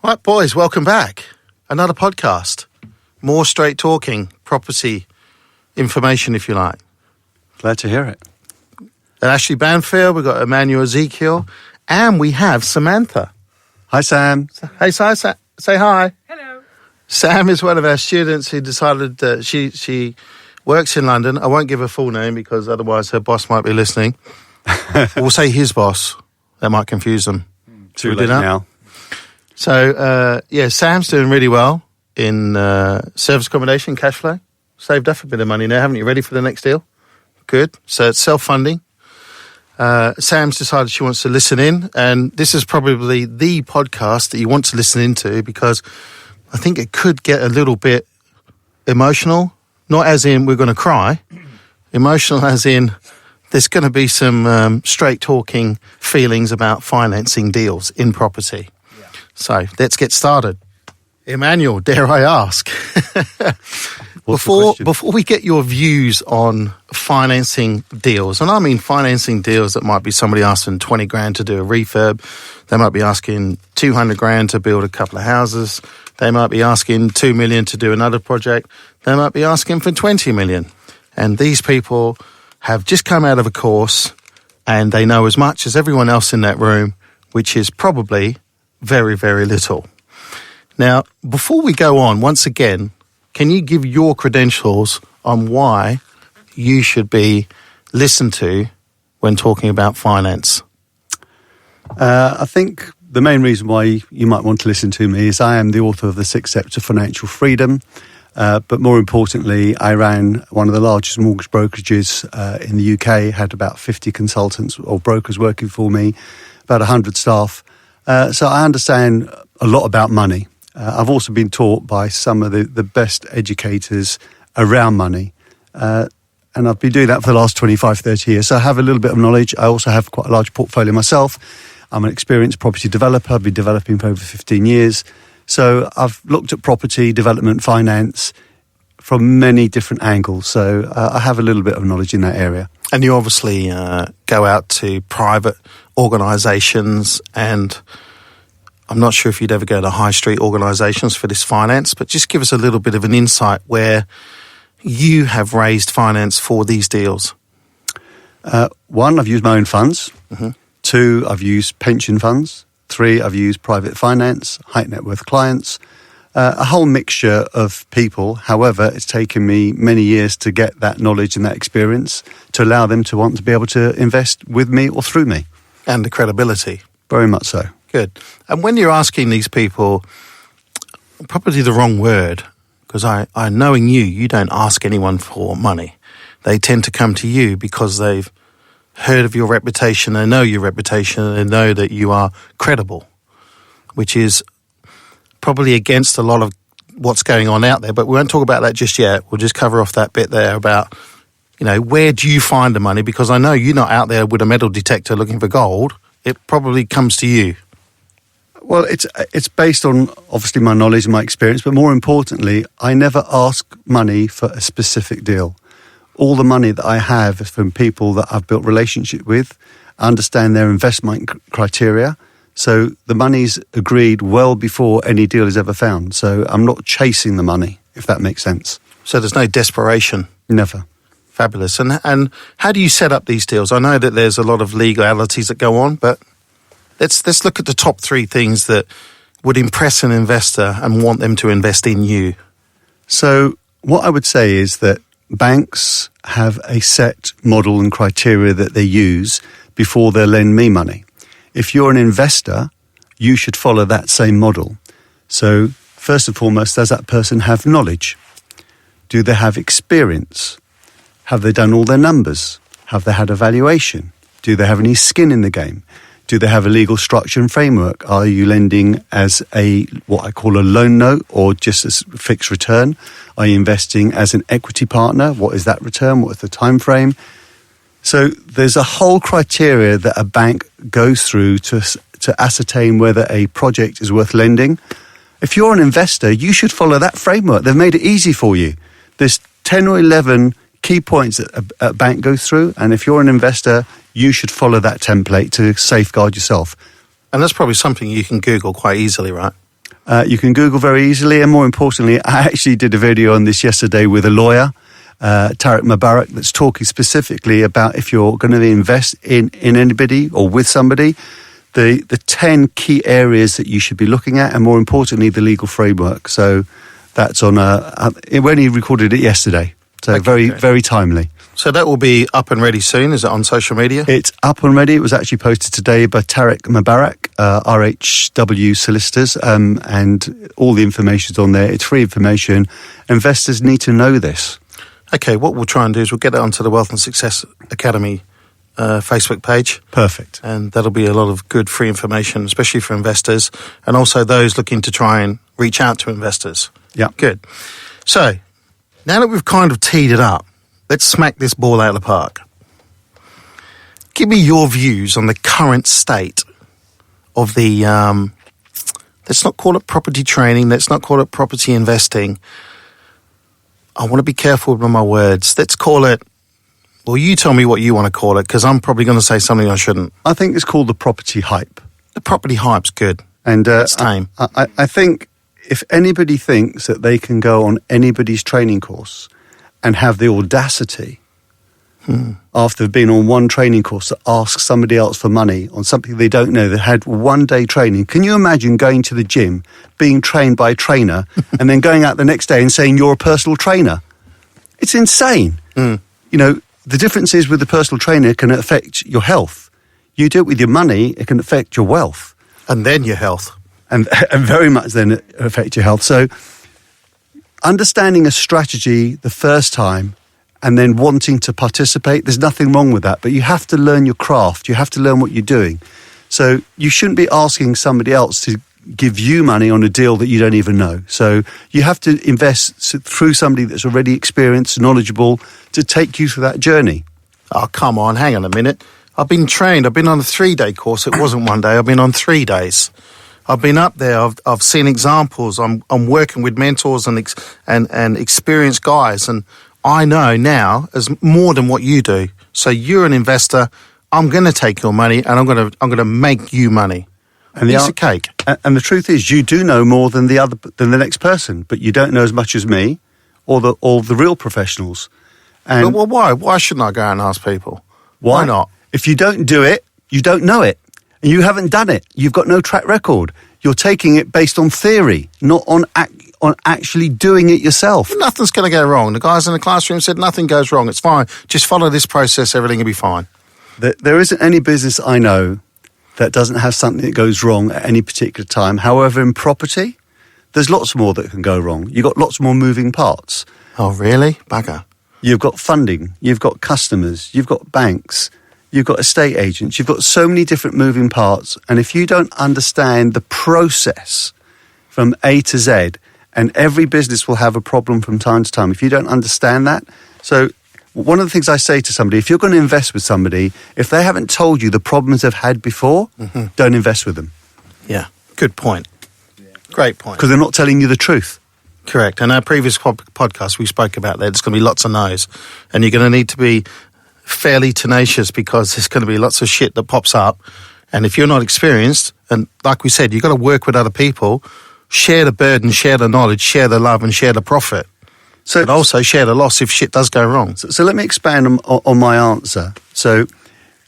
Right, boys, welcome back. Another podcast. More straight talking, property information, if you like. Glad to hear it. And Ashley Banfield, we've got Emmanuel Ezekiel, and we have Samantha. Hi, Sam. Hey, say hi. Hello. Sam is one of our students who decided that she works in London. I won't give her full name because otherwise her boss might be listening. We'll say his boss. That might confuse them. Too late now. So, Sam's doing really well in service accommodation, cash flow. Saved up a bit of money now, haven't you? Ready for the next deal? Good. So it's self-funding. Sam's decided she wants to listen in, and this is probably the podcast that you want to listen into because I think it could get a little bit emotional. Not as in we're going to cry. Emotional as in there's going to be some straight talking feelings about financing deals in property. Yeah. So let's get started. Emmanuel, dare I ask? Before we get your views on financing deals, and I mean financing deals that might be somebody asking 20 grand to do a refurb, they might be asking 200 grand to build a couple of houses, they might be asking 2 million to do another project, they might be asking for 20 million. And these people have just come out of a course and they know as much as everyone else in that room, which is probably very, very little. Now, before we go on, once again, can you give your credentials on why you should be listened to when talking about finance? I think the main reason why you might want to listen to me is I am the author of The 6 Steps to Financial Freedom. But more importantly, I ran one of the largest mortgage brokerages in the UK, had about 50 consultants or brokers working for me, about 100 staff. So I understand a lot about money. I've also been taught by some of the best educators around money. And I've been doing that for the last 25, 30 years. So I have a little bit of knowledge. I also have quite a large portfolio myself. I'm an experienced property developer. I've been developing for over 15 years. So I've looked at property, development, finance from many different angles. So I have a little bit of knowledge in that area. And you obviously go out to private organisations, and I'm not sure if you'd ever go to high street organisations for this finance, but just give us a little bit of an insight where you have raised finance for these deals. One, I've used my own funds. Mm-hmm. 2, I've used pension funds. 3, I've used private finance, high net worth clients, a whole mixture of people. However, it's taken me many years to get that knowledge and that experience to allow them to want to be able to invest with me or through me. And the credibility. Very much so. Good. And when you're asking these people, probably the wrong word, because I knowing you don't ask anyone for money. They tend to come to you because they've heard of your reputation, they know your reputation, and they know that you are credible, which is probably against a lot of what's going on out there. But we won't talk about that just yet. We'll just cover off that bit there about, where do you find the money? Because I know you're not out there with a metal detector looking for gold. It probably comes to you. Well, it's based on, obviously, my knowledge and my experience, but more importantly, I never ask money for a specific deal. All the money that I have is from people that I've built relationship with, understand their investment criteria. So the money's agreed well before any deal is ever found. So I'm not chasing the money, if that makes sense. So there's no desperation? Never. Fabulous. And how do you set up these deals? I know that there's a lot of legalities that go on, but let's look at the top 3 things that would impress an investor and want them to invest in you. So what I would say is that banks have a set model and criteria that they use before they lend me money. If you're an investor, you should follow that same model. So first and foremost, does that person have knowledge? Do they have experience? Have they done all their numbers? Have they had a valuation? Do they have any skin in the game? Do they have a legal structure and framework? Are you lending as what I call a loan note or just a fixed return? Are you investing as an equity partner? What is that return? What is the time frame? So there's a whole criteria that a bank goes through to ascertain whether a project is worth lending. If you're an investor, you should follow that framework. They've made it easy for you. There's 10 or 11 key points that a bank goes through, and if you're an investor, you should follow that template to safeguard yourself. And that's probably something you can Google quite easily, right? You can Google very easily, and more importantly, I actually did a video on this yesterday with a lawyer, Tariq Mubarak, that's talking specifically about if you're going to invest in anybody or with somebody, the 10 key areas that you should be looking at, and more importantly, the legal framework. So that's on, we only recorded it yesterday, so Okay, very timely. So that will be up and ready soon. Is it on social media? It's up and ready. It was actually posted today by Tariq Mubarak, RHW Solicitors, and all the information's on there. It's free information. Investors need to know this. Okay, what we'll try and do is we'll get that onto the Wealth and Success Academy Facebook page. Perfect. And that'll be a lot of good free information, especially for investors and also those looking to try and reach out to investors. Yeah. Good. So, now that we've kind of teed it up, let's smack this ball out of the park. Give me your views on the current state of the, let's not call it property training, let's not call it property investing. I want to be careful with my words. Let's call it, well, you tell me what you want to call it, because I'm probably going to say something I shouldn't. I think it's called the property hype. The property hype's good. And It's tame. I think if anybody thinks that they can go on anybody's training course and have the audacity after they've been on one training course to ask somebody else for money on something they don't know, that had 1 day training. Can you imagine going to the gym, being trained by a trainer, and then going out the next day and saying you're a personal trainer? It's insane. You know, the difference is with the personal trainer, it can affect your health. You do it with your money, it can affect your wealth. And then your health. And very much then affect your health. So understanding a strategy the first time and then wanting to participate, there's nothing wrong with that. But you have to learn your craft. You have to learn what you're doing. So you shouldn't be asking somebody else to give you money on a deal that you don't even know. So you have to invest through somebody that's already experienced, knowledgeable, to take you through that journey. Oh, come on, hang on a minute. I've been trained. I've been on a 3-day course. It wasn't 1 day. I've been on 3 days. I've been up there. I've seen examples. I'm working with mentors and experienced guys, and I know now as more than what you do. So you're an investor. I'm going to take your money, and I'm going to make you money. And piece of cake. And the truth is, you do know more than the next person, but you don't know as much as me or the real professionals. And well, why? Why shouldn't I go out and ask people? Why not? If you don't do it, you don't know it. And you haven't done it. You've got no track record. You're taking it based on theory, not on actually doing it yourself. Nothing's going to go wrong. The guys in the classroom said nothing goes wrong. It's fine. Just follow this process. Everything will be fine. There isn't any business I know that doesn't have something that goes wrong at any particular time. However, in property, there's lots more that can go wrong. You've got lots more moving parts. Oh, really? Bugger. You've got funding. You've got customers. You've got banks. You've got estate agents. You've got so many different moving parts. And if you don't understand the process from A to Z, and every business will have a problem from time to time, if you don't understand that. So one of the things I say to somebody, if you're going to invest with somebody, if they haven't told you the problems they've had before, don't invest with them. Yeah, good point. Great point. Because they're not telling you the truth. Correct. And our previous podcast, we spoke about that. There's going to be lots of no's. And you're going to need to be fairly tenacious because there's going to be lots of shit that pops up. And if you're not experienced, and like we said, you've got to work with other people, share the burden, share the knowledge, share the love, and share the profit. So, and also share the loss if shit does go wrong. So let me expand on my answer. So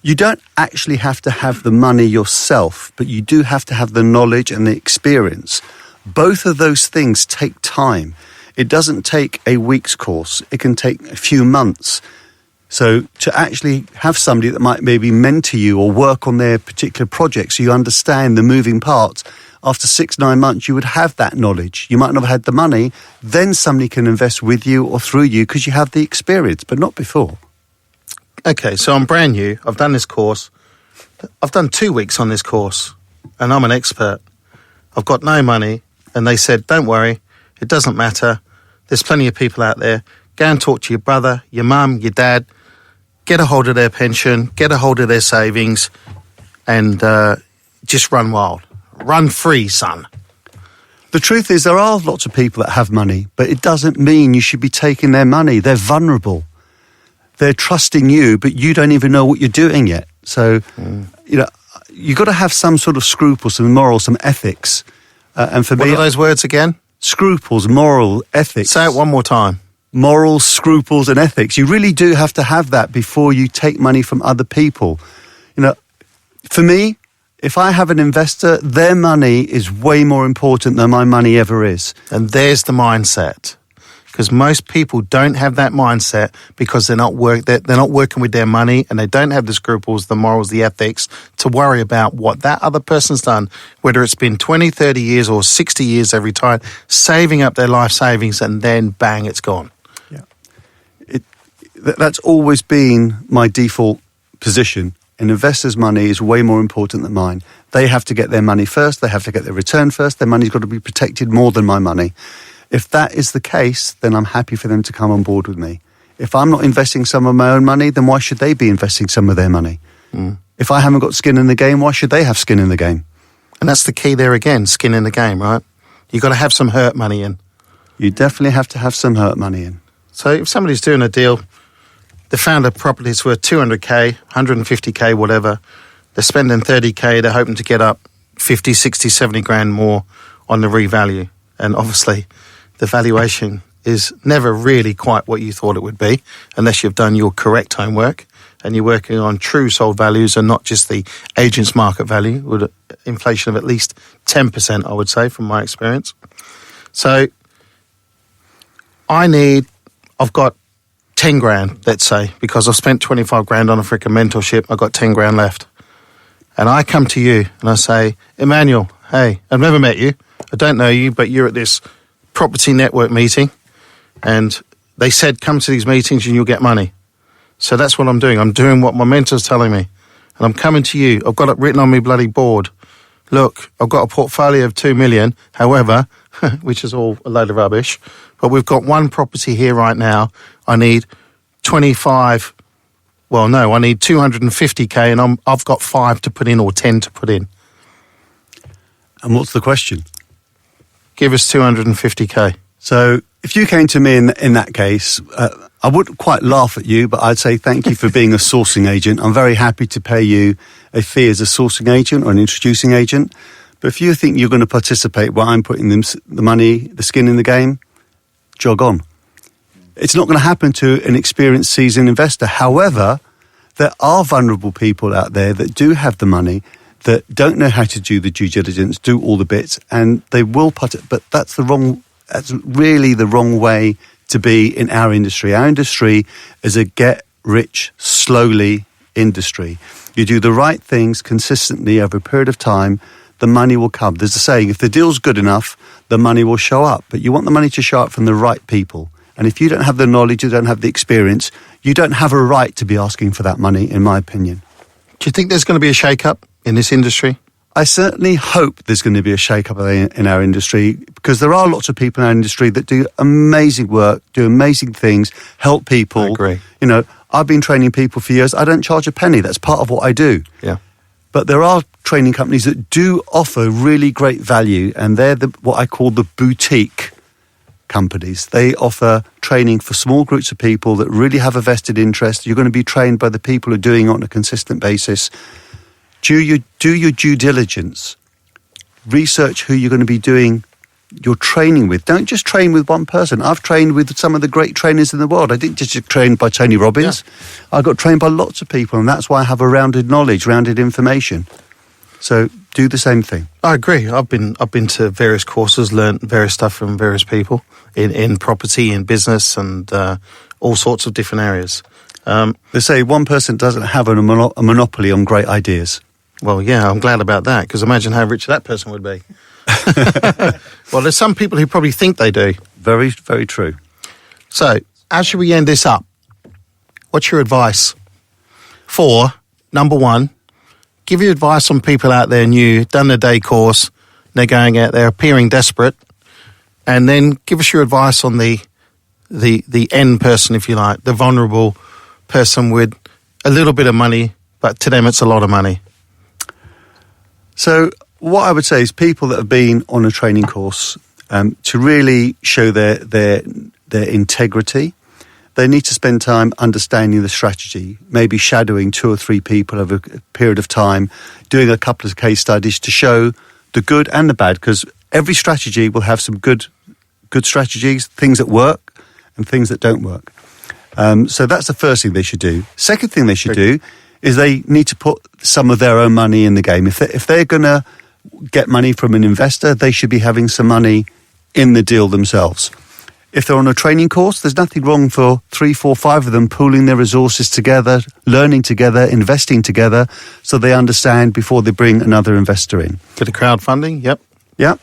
you don't actually have to have the money yourself, but you do have to have the knowledge and the experience. Both of those things take time. It doesn't take a week's course. It can take a few months. So to actually have somebody that might maybe mentor you or work on their particular project so you understand the moving parts, after 6-9 months, you would have that knowledge. You might not have had the money. Then somebody can invest with you or through you because you have the experience, but not before. Okay, so I'm brand new. I've done this course. I've done 2 weeks on this course, and I'm an expert. I've got no money, and they said, don't worry, it doesn't matter. There's plenty of people out there. Go and talk to your brother, your mum, your dad. Get a hold of their pension, get a hold of their savings, and just run wild. Run free, son. The truth is there are lots of people that have money, but it doesn't mean you should be taking their money. They're vulnerable. They're trusting you, but you don't even know what you're doing yet. So, you know, you've got to have some sort of scruple, some morals, some ethics And for What me, are those words again? scruples, moral, ethics. Say it one more time. Morals, scruples, and ethics. You really do have to have that before you take money from other people. You know, for me, if I have an investor, their money is way more important than my money ever is. And there's the mindset. Because most people don't have that mindset because they're not working with their money, and they don't have the scruples, the morals, the ethics to worry about what that other person's done, whether it's been 20, 30 years or 60 years every time, saving up their life savings, and then bang, it's gone. Yeah, that's always been my default position. An investor's money is way more important than mine. They have to get their money first. They have to get their return first. Their money's got to be protected more than my money. If that is the case, then I'm happy for them to come on board with me. If I'm not investing some of my own money, then why should they be investing some of their money? If I haven't got skin in the game, why should they have skin in the game? And that's the key there again, skin in the game, right? You've got to have some hurt money in. You definitely have to have some hurt money in. So if somebody's doing a deal, they found a property that's worth 200k, 150k, whatever. They're spending 30k. They're hoping to get up 50, 60, 70 grand more on the revalue. And obviously, the valuation is never really quite what you thought it would be unless you've done your correct homework and you're working on true sold values and not just the agent's market value with inflation of at least 10%, I would say, from my experience. So I've got 10 grand, let's say, because I've spent 25 grand on a freaking mentorship. I've got 10 grand left. And I come to you and I say, Emmanuel, hey, I've never met you. I don't know you, but you're at this property network meeting, and they said come to these meetings and you'll get money. So that's what I'm doing. I'm doing what my mentor's telling me, and I'm coming to you. I've got it written on my bloody board. Look, I've got a portfolio of 2 million, however, which is all a load of rubbish, but we've got one property here right now. I need 250k, and I've got 5 to put in or 10 to put in. And what's the question? Give us 250k. So if you came to me in that case, I wouldn't quite laugh at you, but I'd say thank you for being a sourcing agent. I'm very happy to pay you a fee as a sourcing agent or an introducing agent. But if you think you're going to participate while I'm putting the money, the skin in the game, jog on. It's not going to happen to an experienced, seasoned investor. However, there are vulnerable people out there that do have the money, that don't know how to do the due diligence, do all the bits, and they will but that's really the wrong way to be in our industry. Our industry is a get-rich-slowly industry. You do the right things consistently over a period of time, the money will come. There's a saying, if the deal's good enough, the money will show up. But you want the money to show up from the right people. And if you don't have the knowledge, you don't have the experience, you don't have a right to be asking for that money, in my opinion. Do you think there's going to be a shake-up in this industry? I certainly hope there's going to be a shake-up in our industry, because there are lots of people in our industry that do amazing work, do amazing things, help people. I agree. You know, I've been training people for years. I don't charge a penny. That's part of what I do. Yeah. But there are training companies that do offer really great value, and they're what I call the boutique companies. They offer training for small groups of people that really have a vested interest. You're going to be trained by the people who are doing it on a consistent basis. Do your due diligence. Research who you're going to be doing your training with. Don't just train with one person. I've trained with some of the great trainers in the world. I didn't just get trained by Tony Robbins. Yeah. I got trained by lots of people, and that's why I have a rounded knowledge, rounded information. So do the same thing. I agree. I've been to various courses, learned various stuff from various people in property, in business, and all sorts of different areas. They say one person doesn't have a monopoly on great ideas. Well, yeah, I'm glad about that, because imagine how rich that person would be. Well, there's some people who probably think they do. Very, very true. So, how should we end this up? What's your advice? Number one, give your advice on people out there new, done the day course, they're going out there appearing desperate, and then give us your advice on the end person, if you like, the vulnerable person with a little bit of money, but to them it's a lot of money. So what I would say is people that have been on a training course, to really show their integrity, they need to spend time understanding the strategy, maybe shadowing 2 or 3 people over a period of time, doing a couple of case studies to show the good and the bad, because every strategy will have some good strategies, things that work and things that don't work. So that's the first thing they should do. Second thing they should do is they need to put some of their own money in the game. If they're going to get money from an investor, they should be having some money in the deal themselves. If they're on a training course, there's nothing wrong for 3, 4, 5 of them pooling their resources together, learning together, investing together, so they understand before they bring another investor in. Bit of crowdfunding, yep. Yeah.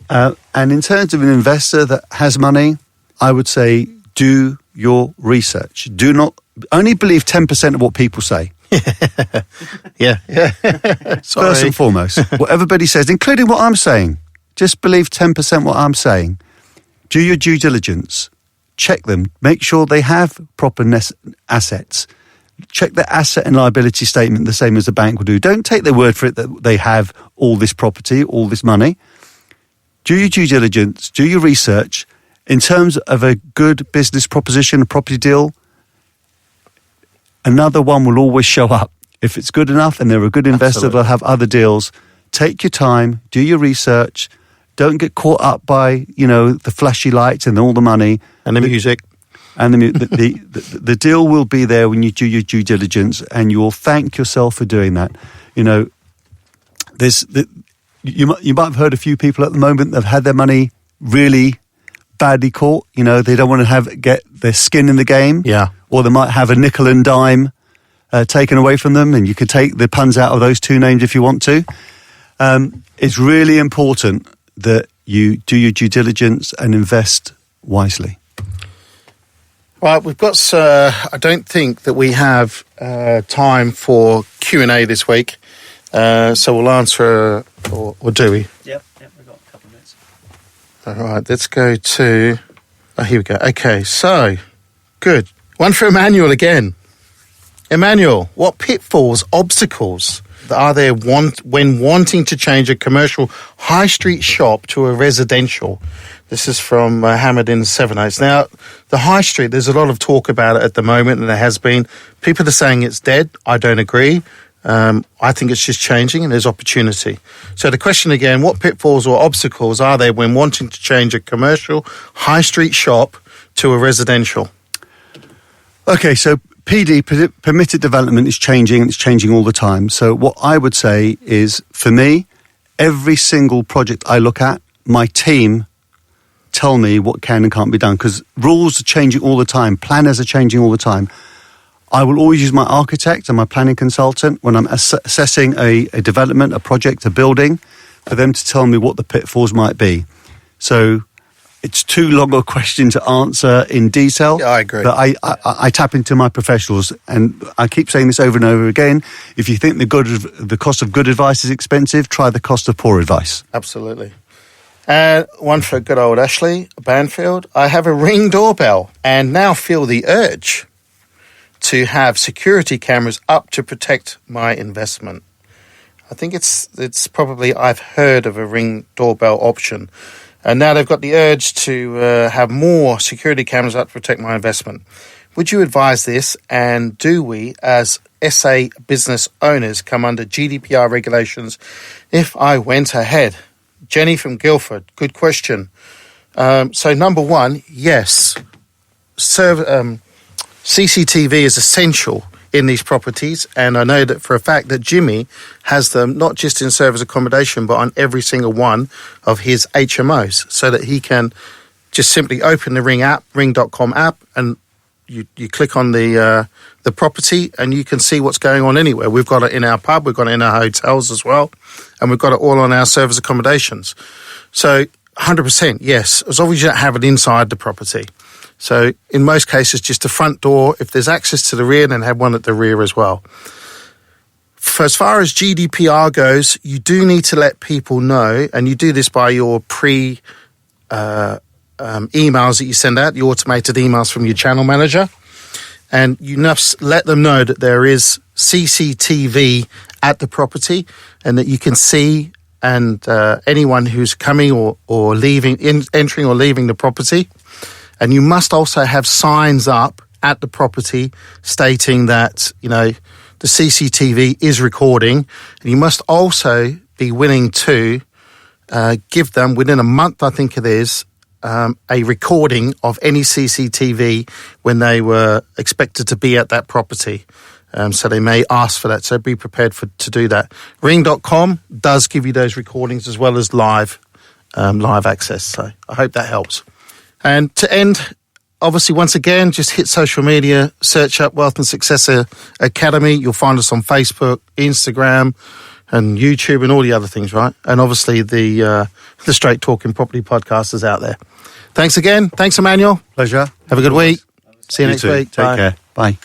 And in terms of an investor that has money, I would say do your research. Do not only believe 10% of what people say. Yeah. First and foremost, what everybody says, including what I'm saying, just believe 10% what I'm saying. Do your due diligence. Check them. Make sure they have proper assets. Check their asset and liability statement the same as the bank will do. Don't take their word for it that they have all this property, all this money. Do your due diligence. Do your research. In terms of a good business proposition, a property deal, another one will always show up. If it's good enough and they're a good investor, Absolutely. they'll have other deals. Take your time. Do your research. Don't get caught up by, the flashy lights and all the money. And the music. And the deal will be there when you do your due diligence, and you will thank yourself for doing that. You might have heard a few people at the moment that have had their money really badly caught. They don't want to get their skin in the game. Yeah. Or they might have a nickel and dime taken away from them, and you could take the puns out of those two names if you want to. It's really important that you do your due diligence and invest wisely. Well, we've got. I don't think that we have time for Q&A this week, so we'll answer, or do we? Yep, we've got a couple of minutes. All right, let's go to. Oh, here we go. Okay, so good. One for Emmanuel again. Emmanuel, what pitfalls, obstacles are there when wanting to change a commercial high street shop to a residential? This is from Hamid 78. Now, the high street, there's a lot of talk about it at the moment, and there has been. People are saying it's dead. I don't agree. I think it's just changing, and there's opportunity. So the question again, what pitfalls or obstacles are there when wanting to change a commercial high street shop to a residential? Okay, so PD, permitted development, is changing, and it's changing all the time. So what I would say is, for me, every single project I look at, my team tell me what can and can't be done, because rules are changing all the time, planners are changing all the time. I will always use my architect and my planning consultant when I'm assessing a development, a project, a building, for them to tell me what the pitfalls might be. So it's too long a question to answer in detail. Yeah, I agree. But I tap into my professionals, and I keep saying this over and over again. If you think the cost of good advice is expensive, try the cost of poor advice. Absolutely. And one for good old Ashley Banfield. I have a Ring doorbell and now feel the urge to have security cameras up to protect my investment. I think it's probably, I've heard of a Ring doorbell option. And now they've got the urge to have more security cameras up to protect my investment. Would you advise this? And do we, as SA business owners, come under GDPR regulations if I went ahead? Jenny from Guildford, good question. So number one, yes, CCTV is essential in these properties, and I know that for a fact that Jimmy has them not just in service accommodation but on every single one of his HMOs, so that he can just simply open the Ring app, ring.com app, and you click on the property and you can see what's going on anywhere. We've got it in our pub, we've got it in our hotels as well, and we've got it all on our service accommodations. So 100% yes, as long as you don't have it inside the property. So in most cases, just the front door. If there's access to the rear, then have one at the rear as well. For as far as GDPR goes, you do need to let people know, and you do this by your emails that you send out, the automated emails from your channel manager. And you must let them know that there is CCTV at the property and that you can see and anyone who's coming or leaving, entering or leaving the property. And you must also have signs up at the property stating that, the CCTV is recording. And you must also be willing to give them, within a month I think it is, a recording of any CCTV when they were expected to be at that property. So they may ask for that, so be prepared to do that. Ring.com does give you those recordings as well as live access, so I hope that helps. And to end, obviously, once again, just hit social media, search up Wealth and Success Academy. You'll find us on Facebook, Instagram, and YouTube, and all the other things, right? And obviously, the Straight Talking Property podcast is out there. Thanks again. Thanks, Emmanuel. Pleasure. Have a good week. See you next week. Take care. Bye.